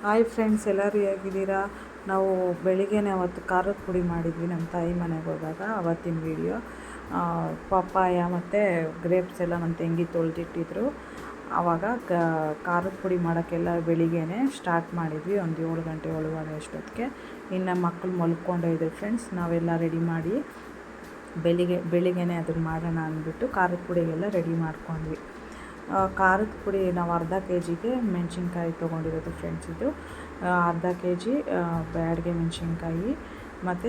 Hi friends, ಎಲ್ಲರೂ ಹೇಗಿದ್ದೀರಾ? ನಾವು ಬೆಳಿಗ್ಗೆನೇ ಅವತ್ತು ಖಾರದ ಪುಡಿ ಮಾಡಿದ್ವಿ ನಮ್ಮ ತಾಯಿ ಮನೆಗೆ ಹೋದಾಗ. ಅವತ್ತಿನ ವೀಡಿಯೋ. ಪಪ್ಪಾಯ ಮತ್ತು ಗ್ರೇಪ್ಸ್ ಎಲ್ಲ ನಮ್ಮ ತಂಗಿ ತೊಳೆದಿಟ್ಟಿದ್ರು. ಆವಾಗ ಖಾರದ ಪುಡಿ ಮಾಡೋಕ್ಕೆಲ್ಲ ಬೆಳಿಗ್ಗೆನೇ ಸ್ಟಾರ್ಟ್ ಮಾಡಿದ್ವಿ. ಒಂದು 7 ಗಂಟೆ 7:15 ಅಷ್ಟೊತ್ತಿಗೆ. ಇನ್ನು ಮಕ್ಕಳು ಮಲ್ಕೊಂಡಿದ್ರು ಫ್ರೆಂಡ್ಸ್. ನಾವೆಲ್ಲ ರೆಡಿ ಮಾಡಿ ಬೆಳಿಗ್ಗೆನೇ ಅದನ್ನು ಮಾಡೋಣ ಅಂದ್ಬಿಟ್ಟು ಖಾರದ ಪುಡಿಗೆಲ್ಲ ರೆಡಿ ಮಾಡ್ಕೊಂಡ್ವಿ. ಖಾರದ ಪುಡಿ ನಾವು ಅರ್ಧ ಕೆ ಜಿಗೆ ಮೆಣಸಿನ್ಕಾಯಿ ತೊಗೊಂಡಿರೋದು ಫ್ರೆಂಡ್ಸ್. ಇದು ಅರ್ಧ ಕೆ ಜಿ ಬ್ಯಾಡಗೆ ಮೆಣಸಿನ್ಕಾಯಿ, ಮತ್ತು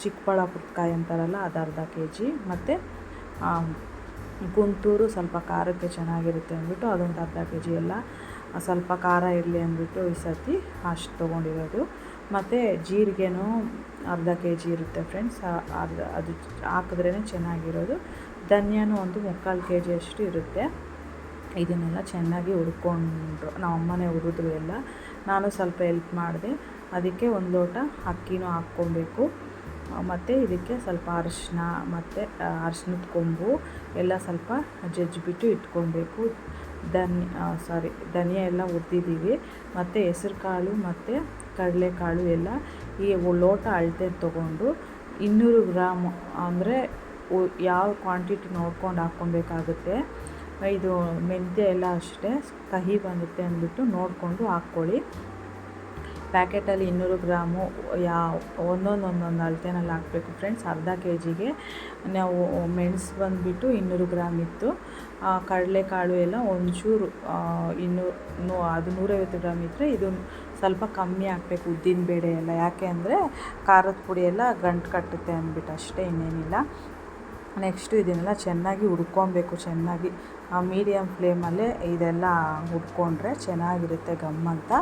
ಚಿಕ್ಕಬಳ್ಳಾಪುರಕಾಯಿ ಅಂತಾರಲ್ಲ ಅದು ಅರ್ಧ ಕೆ ಜಿ, ಮತ್ತು ಗುಂಟೂರು ಸ್ವಲ್ಪ ಖಾರಕ್ಕೆ ಚೆನ್ನಾಗಿರುತ್ತೆ ಅಂದ್ಬಿಟ್ಟು ಅದೊಂದು ಅರ್ಧ ಕೆ ಜಿ. ಎಲ್ಲ ಸ್ವಲ್ಪ ಖಾರ ಇರಲಿ ಅಂದ್ಬಿಟ್ಟು ಈ ಸರ್ತಿ ಅಷ್ಟು ತೊಗೊಂಡಿರೋದು. ಮತ್ತು ಜೀರಿಗೆನೂ ಅರ್ಧ ಕೆ ಜಿ ಇರುತ್ತೆ ಫ್ರೆಂಡ್ಸ್. ಅದು ಹಾಕಿದ್ರೇ ಚೆನ್ನಾಗಿರೋದು. ಧನಿಯಾನು ಒಂದು 3/4 ಕೆ ಜಿ ಅಷ್ಟು ಇರುತ್ತೆ. ಇದನ್ನೆಲ್ಲ ಚೆನ್ನಾಗಿ ಹುರ್ಕೊಂಡ್ರು. ನಮ್ಮ ಅಮ್ಮನೇ ಹುರಿದ್ರು ಎಲ್ಲ. ನಾನು ಸ್ವಲ್ಪ ಹೆಲ್ಪ್ ಮಾಡಿದೆ. ಅದಕ್ಕೆ 1 ಲೋಟ ಅಕ್ಕಿನೂ ಹಾಕ್ಕೊಬೇಕು. ಮತ್ತು ಇದಕ್ಕೆ ಸ್ವಲ್ಪ ಅರಿಶಿನ ಮತ್ತು ಅರಿಶಿನದ ಕೊಂಬು ಎಲ್ಲ ಸ್ವಲ್ಪ ಜಜ್ಜಿಬಿಟ್ಟು ಇಟ್ಕೊಬೇಕು. ಧನಿಯಾ ಎಲ್ಲ ಹುರಿದಿದ್ದೀವಿ. ಮತ್ತು ಹೆಸರು ಕಾಳು ಮತ್ತು ಕಡಲೆಕಾಳು ಎಲ್ಲ ಈ ಲೋಟ ಅಳತೆ ತೊಗೊಂಡು 200 ಗ್ರಾಮು ಅಂದರೆ ಯಾವ ಕ್ವಾಂಟಿಟಿ ನೋಡ್ಕೊಂಡು ಹಾಕ್ಕೊಬೇಕಾಗುತ್ತೆ. ಇದು ಮೆಂತ್ಯ ಎಲ್ಲ ಅಷ್ಟೇ ಕಹಿ ಬಂದುತ್ತೆ ಅಂದ್ಬಿಟ್ಟು ನೋಡಿಕೊಂಡು ಹಾಕ್ಕೊಳ್ಳಿ. ಪ್ಯಾಕೆಟಲ್ಲಿ 200 ಗ್ರಾಮು ಒಂದೊಂದು ಅಳತೆನಲ್ಲಿ ಹಾಕಬೇಕು ಫ್ರೆಂಡ್ಸ್. ಅರ್ಧ ಕೆ ಜಿಗೆ ನಾವು ಮೆಣಸು ಬಂದುಬಿಟ್ಟು 200 ಗ್ರಾಮ್ ಇತ್ತು. ಕಡಲೆಕಾಳು ಎಲ್ಲ ಒಂಚೂರು ಅದು 150 ಗ್ರಾಮ್ ಇದ್ದರೆ ಇದು ಸ್ವಲ್ಪ ಕಮ್ಮಿ ಹಾಕಬೇಕು. ಉದ್ದಿನ ಬೇಳೆ ಎಲ್ಲ ಯಾಕೆ ಅಂದರೆ ಖಾರದ ಪುಡಿ ಎಲ್ಲ ಗಂಟು ಕಟ್ಟುತ್ತೆ ಅಂದ್ಬಿಟ್ಟು ಅಷ್ಟೇ, ಇನ್ನೇನಿಲ್ಲ. ನೆಕ್ಸ್ಟು ಇದನ್ನೆಲ್ಲ ಚೆನ್ನಾಗಿ ಹುರ್ಕೊಬೇಕು. ಚೆನ್ನಾಗಿ ಮೀಡಿಯಮ್ ಫ್ಲೇಮಲ್ಲೇ ಇದೆಲ್ಲ ಹುರ್ಕೊಂಡ್ರೆ ಚೆನ್ನಾಗಿರುತ್ತೆ ಗಮ್ಮಂತ.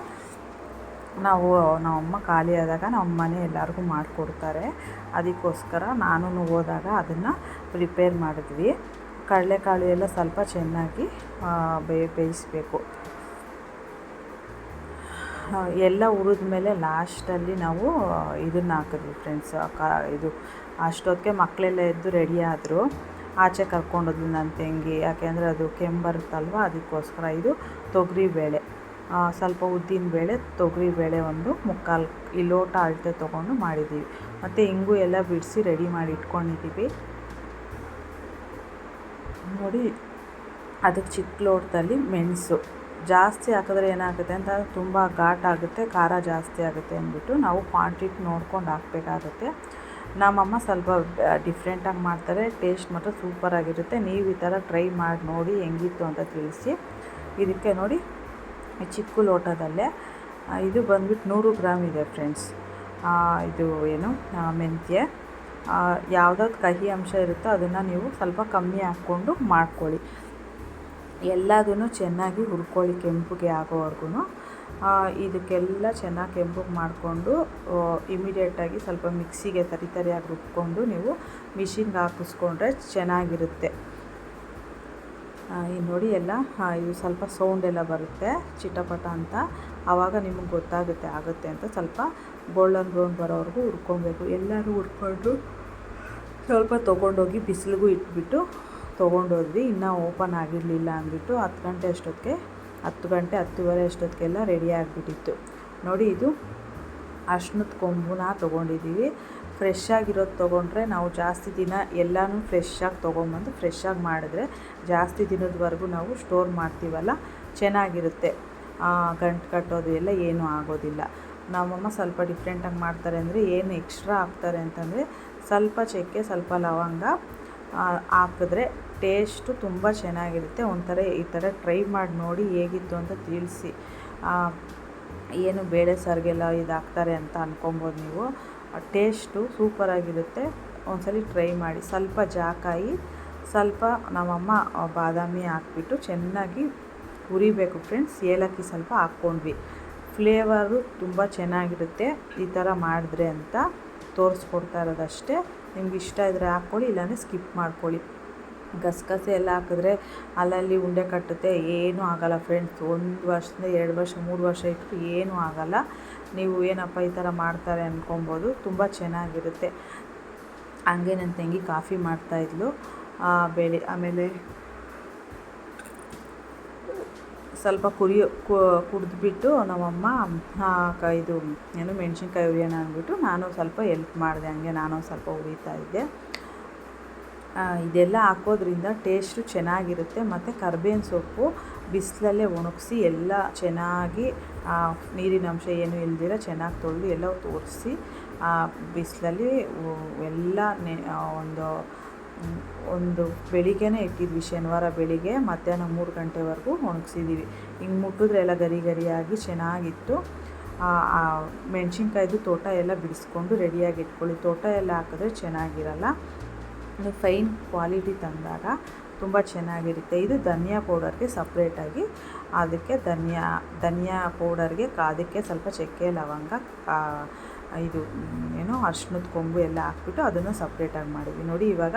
ನಮ್ಮಮ್ಮ ಖಾಲಿ ಆದಾಗ ನಮ್ಮನೆ ಎಲ್ಲರಿಗೂ ಮಾಡಿಕೊಡ್ತಾರೆ. ಅದಕ್ಕೋಸ್ಕರ ನಾನು ಹೋದಾಗ ಅದನ್ನು ಪ್ರಿಪೇರ್ ಮಾಡಿದ್ವಿ. ಕಡಲೆಕಾಳು ಎಲ್ಲ ಸ್ವಲ್ಪ ಚೆನ್ನಾಗಿ ಬೇಯಿಸಬೇಕು. ಎಲ್ಲ ಹುರಿದ್ಮೇಲೆ ಲಾಸ್ಟಲ್ಲಿ ನಾವು ಇದನ್ನು ಹಾಕಿದ್ವಿ ಫ್ರೆಂಡ್ಸ್. ಇದು ಅಷ್ಟೊತ್ತಿಗೆ ಮಕ್ಕಳೆಲ್ಲ ಎದ್ದು ರೆಡಿ ಆದರು. ಆಚೆ ಕರ್ಕೊಂಡೋದ್ಲು ನನ್ನ ತಂಗಿ. ಯಾಕೆಂದರೆ ಅದು ಕೆಂಬರುತ್ತಲ್ವ, ಅದಕ್ಕೋಸ್ಕರ. ಇದು ತೊಗರಿಬೇಳೆ, ಸ್ವಲ್ಪ ಉದ್ದಿನ ಬೇಳೆ, ತೊಗರಿಬೇಳೆ ಒಂದು 3/4 ಲೋಟ ಅಳತೆ ತೊಗೊಂಡು ಮಾಡಿದ್ದೀವಿ. ಮತ್ತು ಇಂಗು ಎಲ್ಲ ಬಿಡಿಸಿ ರೆಡಿ ಮಾಡಿ ಇಟ್ಕೊಂಡಿದ್ದೀವಿ ನೋಡಿ. ಅದಕ್ಕೆ ಚಿಕ್ಕ ಲೋಟದಲ್ಲಿ ಮೆಣಸು ಜಾಸ್ತಿ ಹಾಕಿದ್ರೆ ಏನಾಗುತ್ತೆ ಅಂತ ತುಂಬ ಘಾಟ್ ಆಗುತ್ತೆ, ಖಾರ ಜಾಸ್ತಿ ಆಗುತ್ತೆ ಅಂದ್ಬಿಟ್ಟು ನಾವು ಕ್ವಾಂಟಿಟಿ ನೋಡ್ಕೊಂಡು ಹಾಕಬೇಕಾಗುತ್ತೆ. ನಮ್ಮಮ್ಮ ಸ್ವಲ್ಪ ಡಿಫ್ರೆಂಟಾಗಿ ಮಾಡ್ತಾರೆ. ಟೇಸ್ಟ್ ಮಾತ್ರ ಸೂಪರಾಗಿರುತ್ತೆ. ನೀವು ಈ ಥರ ಟ್ರೈ ಮಾಡಿ ನೋಡಿ ಹೆಂಗಿತ್ತು ಅಂತ ತಿಳಿಸಿ. ಇದಕ್ಕೆ ನೋಡಿ ಚಿಕ್ಕ ಲೋಟದಲ್ಲೇ ಇದು ಬಂದ್ಬಿಟ್ಟು 100 ಗ್ರಾಮ್ ಇದೆ ಫ್ರೆಂಡ್ಸ್. ಇದು ಏನು ಮೆಂತ್ಯ. ಯಾವುದಾದ್ರು ಕಹಿ ಅಂಶ ಇರುತ್ತೋ ಅದನ್ನು ನೀವು ಸ್ವಲ್ಪ ಕಮ್ಮಿ ಹಾಕ್ಕೊಂಡು ಮಾಡ್ಕೊಳ್ಳಿ. ಎಲ್ಲದೂ ಚೆನ್ನಾಗಿ ಹುರ್ಕೊಳ್ಳಿ ಕೆಂಪುಗೆ ಆಗೋವರೆಗೂ. ಇದಕ್ಕೆಲ್ಲ ಚೆನ್ನಾಗಿ ಕೆಂಪುಗೆ ಮಾಡಿಕೊಂಡು ಇಮಿಡಿಯೇಟಾಗಿ ಸ್ವಲ್ಪ ಮಿಕ್ಸಿಗೆ ತರಿಯಾಗಿ ರುಬ್ಕೊಂಡು ನೀವು ಮಿಷಿನ್ಗೆ ಹಾಕಿಸ್ಕೊಂಡ್ರೆ ಚೆನ್ನಾಗಿರುತ್ತೆ. ನೋಡಿ ಎಲ್ಲ ಇದು ಸ್ವಲ್ಪ ಸೌಂಡ್ ಎಲ್ಲ ಬರುತ್ತೆ ಚಿಟಪಟ ಅಂತ. ಆವಾಗ ನಿಮಗೆ ಗೊತ್ತಾಗುತ್ತೆ ಆಗುತ್ತೆ ಅಂತ. ಸ್ವಲ್ಪ ಗೋಲ್ಡನ್ ಬ್ರೌನ್ ಬರೋವರೆಗೂ ಹುರ್ಕೊಬೇಕು. ಎಲ್ಲರೂ ಹುರ್ಕೊಂಡು ಸ್ವಲ್ಪ ತೊಗೊಂಡೋಗಿ ಬಿಸಿಲಿಗೂ ಇಟ್ಬಿಟ್ಟು ತೊಗೊಂಡೋದ್ವಿ. ಇನ್ನೂ ಓಪನ್ ಆಗಿರಲಿಲ್ಲ ಅಂದ್ಬಿಟ್ಟು 10 ಗಂಟೆ ಅಷ್ಟೊತ್ತಿಗೆ 10 ಗಂಟೆ 10:30 ಅಷ್ಟೊತ್ತಿಗೆಲ್ಲ ರೆಡಿ ಆಗಿಬಿಟ್ಟಿತ್ತು ನೋಡಿ. ಇದು ಅರಿಶಿನದ ಕೊಂಬುನ ತೊಗೊಂಡಿದ್ದೀವಿ. ಫ್ರೆಶ್ ಆಗಿರೋದು ತೊಗೊಂಡ್ರೆ ನಾವು ಜಾಸ್ತಿ ದಿನ ಎಲ್ಲನೂ ಫ್ರೆಶ್ಶಾಗಿ ತೊಗೊಂಬಂದು ಫ್ರೆಶ್ಶಾಗಿ ಮಾಡಿದ್ರೆ ಜಾಸ್ತಿ ದಿನದವರೆಗೂ ನಾವು ಸ್ಟೋರ್ ಮಾಡ್ತೀವಲ್ಲ, ಚೆನ್ನಾಗಿರುತ್ತೆ. ಗಂಟು ಕಟ್ಟೋದು ಎಲ್ಲ ಏನೂ ಆಗೋದಿಲ್ಲ. ನಮ್ಮಮ್ಮ ಸ್ವಲ್ಪ ಡಿಫ್ರೆಂಟಾಗಿ ಮಾಡ್ತಾರೆ. ಅಂದರೆ ಏನು ಎಕ್ಸ್ಟ್ರಾ ಹಾಕ್ತಾರೆ ಅಂತಂದರೆ ಸ್ವಲ್ಪ ಚಕ್ಕೆ, ಸ್ವಲ್ಪ ಲವಂಗ ಹಾಕಿದ್ರೆ ಟೇಸ್ಟು ತುಂಬ ಚೆನ್ನಾಗಿರುತ್ತೆ. ಒಂಥರ ಈ ಥರ ಟ್ರೈ ಮಾಡಿ ನೋಡಿ ಹೇಗಿತ್ತು ಅಂತ ತಿಳಿಸಿ. ಏನು ಬೇಳೆ ಸಾರಿಗೆಲ್ಲ ಇದು ಹಾಕ್ತಾರೆ ಅಂತ ಅಂದ್ಕೊಬೋದು ನೀವು. ಟೇಸ್ಟು ಸೂಪರಾಗಿರುತ್ತೆ. ಒಂದ್ಸಲ ಟ್ರೈ ಮಾಡಿ. ಸ್ವಲ್ಪ ಜಾಕಾಯಿ, ಸ್ವಲ್ಪ ನಮ್ಮಮ್ಮ ಬಾದಾಮಿ ಹಾಕ್ಬಿಟ್ಟು ಚೆನ್ನಾಗಿ ಹುರಿಬೇಕು ಫ್ರೆಂಡ್ಸ್. ಏಲಕ್ಕಿ ಸ್ವಲ್ಪ ಹಾಕ್ಕೊಂಡ್ವಿ. ಫ್ಲೇವರು ತುಂಬ ಚೆನ್ನಾಗಿರುತ್ತೆ ಈ ಥರ ಮಾಡಿದ್ರೆ ಅಂತ ತೋರಿಸ್ಕೊಡ್ತಾ ಇರೋದಷ್ಟೇ. ನಿಮ್ಗೆ ಇಷ್ಟ ಇದ್ದರೆ ಹಾಕ್ಕೊಳ್ಳಿ, ಇಲ್ಲಾಂದರೆ ಸ್ಕಿಪ್ ಮಾಡ್ಕೊಳ್ಳಿ. ಗಸಗಸೆ ಎಲ್ಲ ಹಾಕಿದ್ರೆ ಅಲ್ಲಲ್ಲಿ ಉಂಡೆ ಕಟ್ಟುತ್ತೆ, ಏನೂ ಆಗೋಲ್ಲ ಫ್ರೆಂಡ್ಸ್. 1 ವರ್ಷದಿಂದ 2 ವರ್ಷ 3 ವರ್ಷ ಇಟ್ಟರು ಏನೂ ಆಗೋಲ್ಲ. ನೀವು ಏನಪ್ಪ ಈ ಥರ ಮಾಡ್ತಾರೆ ಅಂದ್ಕೊಬೋದು. ತುಂಬ ಚೆನ್ನಾಗಿರುತ್ತೆ. ಹಂಗೆ ನನ್ನ ತಂಗಿ ಕಾಫಿ ಮಾಡ್ತಾಯಿದ್ಲು. ಆಮೇಲೆ ಸ್ವಲ್ಪ ಕುಡಿದ್ಬಿಟ್ಟು ನಮ್ಮಮ್ಮ ಇದು ಏನು ಮೆಣಸಿನ್ಕಾಯಿ ಹುರಿಯೋಣ ಅಂದ್ಬಿಟ್ಟು ನಾನು ಸ್ವಲ್ಪ ಎಲ್ಪ್ ಮಾಡಿದೆ, ಹಂಗೆ ನಾನು ಸ್ವಲ್ಪ ಹುರಿತಾಯಿದ್ದೆ. ಇದೆಲ್ಲ ಹಾಕೋದ್ರಿಂದ ಟೇಸ್ಟು ಚೆನ್ನಾಗಿರುತ್ತೆ. ಮತ್ತು ಕರ್ಬೇವಿನ ಸೊಪ್ಪು ಬಿಸಿಲಲ್ಲೇ ಒಣಗಿಸಿ ಎಲ್ಲ ಚೆನ್ನಾಗಿ ನೀರಿನ ಅಂಶ ಏನೂ ಇಲ್ದಿರ ಚೆನ್ನಾಗಿ ತೊಳೆದು ಎಲ್ಲ ತೋರಿಸಿ ಬಿಸಿಲಲ್ಲಿ ಎಲ್ಲ ಒಂದು ಬೆಳಿಗ್ಗೆನೇ ಇಟ್ಟಿದ್ವಿ, ಶನಿವಾರ ಬೆಳಿಗ್ಗೆ ಮಧ್ಯಾಹ್ನ 3 ಗಂಟೆವರೆಗೂ ಒಣಗಿಸಿದ್ದೀವಿ. ಹಿಂಗೆ ಮುಟ್ಟಿದ್ರೆ ಎಲ್ಲ ಗರಿ ಗರಿಯಾಗಿ ಚೆನ್ನಾಗಿತ್ತು. ಮೆಣಸಿನ್ಕಾಯ್ದು ತೋಟ ಎಲ್ಲ ಬಿಡಿಸ್ಕೊಂಡು ರೆಡಿಯಾಗಿ ಇಟ್ಕೊಳ್ಳಿ. ತೋಟ ಎಲ್ಲ ಹಾಕಿದ್ರೆ ಚೆನ್ನಾಗಿರಲ್ಲ. ಫೈನ್ ಕ್ವಾಲಿಟಿ ತಂದಾಗ ತುಂಬ ಚೆನ್ನಾಗಿರುತ್ತೆ. ಇದು ಧನಿಯಾ ಪೌಡರ್ಗೆ ಸಪ್ರೇಟಾಗಿ, ಅದಕ್ಕೆ ಧನಿಯಾ ಪೌಡರ್ಗೆ ಅದಕ್ಕೆ ಸ್ವಲ್ಪ ಚಕ್ಕೆ ಲವಂಗ ಇದು ಏನು ಅರಿಶಿಣದ ಕೊಂಬು ಎಲ್ಲ ಹಾಕ್ಬಿಟ್ಟು ಅದನ್ನು ಸಪ್ರೇಟಾಗಿ ಮಾಡಿದ್ವಿ. ನೋಡಿ ಇವಾಗ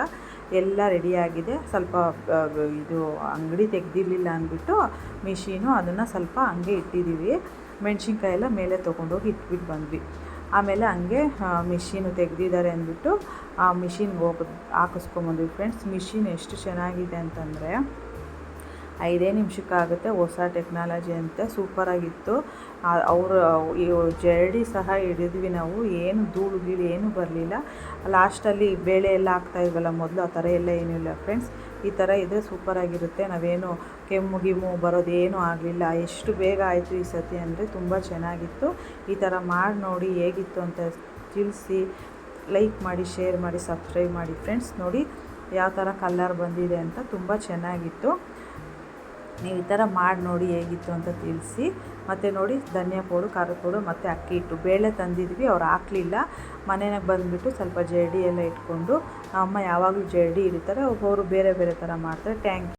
ಎಲ್ಲ ರೆಡಿಯಾಗಿದೆ. ಸ್ವಲ್ಪ ಇದು ಅಂಗಡಿ ತೆಗ್ದಿರಲಿಲ್ಲ ಅಂದ್ಬಿಟ್ಟು ಮಿಷಿನು ಅದನ್ನು ಸ್ವಲ್ಪ ಹಂಗೆ ಇಟ್ಟಿದ್ದೀವಿ. ಮೆಣಸಿನ್ಕಾಯಿ ಎಲ್ಲ ಮೇಲೆ ತೊಗೊಂಡೋಗಿ ಇಟ್ಬಿಟ್ಟು ಬಂದ್ವಿ. ಆಮೇಲೆ ಹಂಗೆ ಮಿಷಿನು ತೆಗ್ದಿದ್ದಾರೆ ಅಂದ್ಬಿಟ್ಟು ಆ ಮಿಷಿನ್ಗೆ ಹಾಕಿಸ್ಕೊಂಬಂದ್ವಿ. ಫ್ರೆಂಡ್ಸ್, ಮಿಷಿನ್ ಎಷ್ಟು ಚೆನ್ನಾಗಿದೆ ಅಂತಂದರೆ 5 ನಿಮಿಷಕ್ಕಾಗುತ್ತೆ. ಹೊಸ ಟೆಕ್ನಾಲಜಿ ಅಂತೆ, ಸೂಪರಾಗಿತ್ತು. ಅವರು ಜರಡಿ ಸಹ ಹಿಡಿದ್ವಿ ನಾವು, ಏನು ಧೂಳು ಗೀಳು ಏನೂ ಬರಲಿಲ್ಲ. ಲಾಸ್ಟಲ್ಲಿ ಬೇಳೆ ಎಲ್ಲ ಹಾಕ್ತಾಯಿದ್ವಲ್ಲ ಮೊದಲು, ಆ ಥರ ಎಲ್ಲ ಏನೂ ಇಲ್ಲ ಫ್ರೆಂಡ್ಸ್. ಈ ಥರ ಇದ್ದರೆ ಸೂಪರಾಗಿರುತ್ತೆ. ನಾವೇನು ಕೆಮ್ಮು ಗಿಮ್ಮು ಬರೋದೇನೂ ಆಗಲಿಲ್ಲ. ಎಷ್ಟು ಬೇಗ ಆಯಿತು ಈ ಸತಿ ಅಂದರೆ ತುಂಬ ಚೆನ್ನಾಗಿತ್ತು. ಈ ಥರ ಮಾಡಿ ನೋಡಿ ಹೇಗಿತ್ತು ಅಂತ ತಿಳಿಸಿ. ಲೈಕ್ ಮಾಡಿ, ಶೇರ್ ಮಾಡಿ, ಸಬ್ಸ್ಕ್ರೈಬ್ ಮಾಡಿ ಫ್ರೆಂಡ್ಸ್. ನೋಡಿ ಯಾವ ಥರ ಕಲರ್ ಬಂದಿದೆ ಅಂತ, ತುಂಬ ಚೆನ್ನಾಗಿತ್ತು. ನೀವು ಈ ಥರ ಮಾಡಿ ನೋಡಿ ಹೇಗಿತ್ತು ಅಂತ ತಿಳಿಸಿ. ಮತ್ತು ನೋಡಿ ಧನಿಯಾ ಪೌಡು, ಖಾರದ ಪೌಡು ಮತ್ತು ಅಕ್ಕಿ ಹಿಟ್ಟು, ಬೇಳೆ ತಂದಿದ್ವಿ, ಅವ್ರು ಹಾಕಲಿಲ್ಲ. ಮನೆಯಾಗ ಬಂದುಬಿಟ್ಟು ಸ್ವಲ್ಪ ಜರಡಿ ಎಲ್ಲ ಇಟ್ಕೊಂಡು, ಅಮ್ಮ ಯಾವಾಗಲೂ ಜರಡಿ ಹಿಡಿತಾರೆ, ಒಬ್ಬೊಬ್ಬರು ಬೇರೆ ಬೇರೆ ಥರ ಮಾಡ್ತಾರೆ.